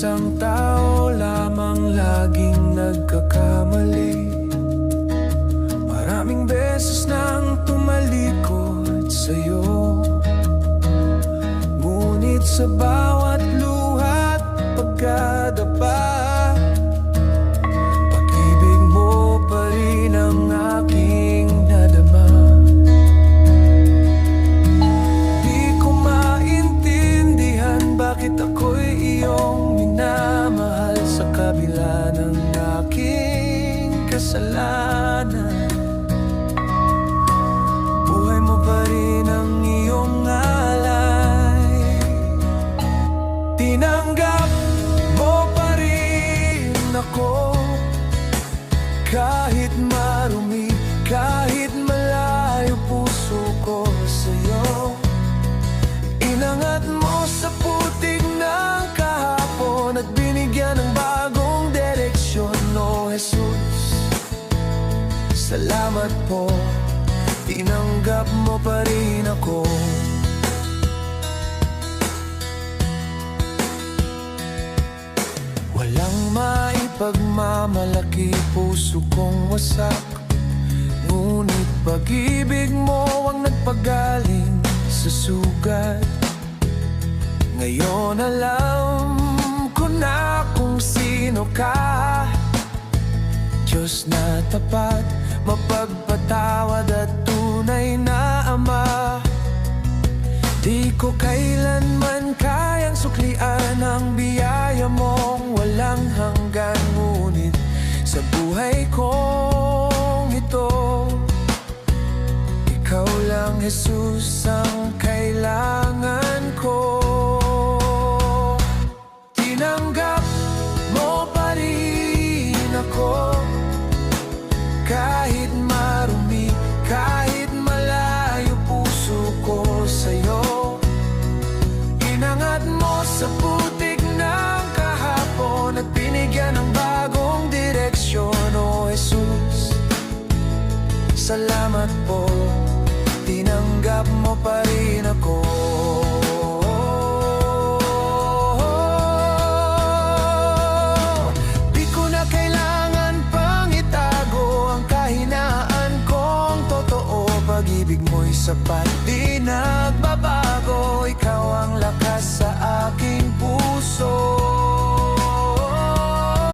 isang tao lamang laging nagkakamali. Maraming beses nang tumalikod sa'yo, ngunit sa bawat luha't pagkadapa, pag-ibig mo pa rin ang aking nadama. Di ko maintindihan bakit ako'y iyong minamahal sa kabila ng aking kasalanan. Buhay mo pa rin ang iyong alay. Tinanggap mo pa rin ako, kahit marumi, kahit malayo puso ko sa'yo. Inangat mo sa putik ng kahapon at binigyan ng bagong direksyon, O Jesus. Salamat po, tinanggap mo pa rin ako. Walang maipagmamalaki, puso kong wasak, ngunit pag-ibig mo ang nagpagaling sa sugat. Ngayon alam ko na kung sino ka, Diyos na tapat, mapagpatawad at tunay na Ama. Di ko kailanman kayang suklian ang biyaya mong walang hanggan, ngunit sa buhay kong ito, ikaw lang, Jesus, ang kailangan ko. Tinanggap mo pa rin ako, kahit marumi, kahit malayo puso ko sa'yo. Inangat mo sa putik ng kahapon at binigyan ng bagong direksyon, O Jesus. Salamat po, tinanggap mo pa rin ako. Di ko na kailangan pang itago ang kahinaan kong totoo, pag-ibig mo'y sapat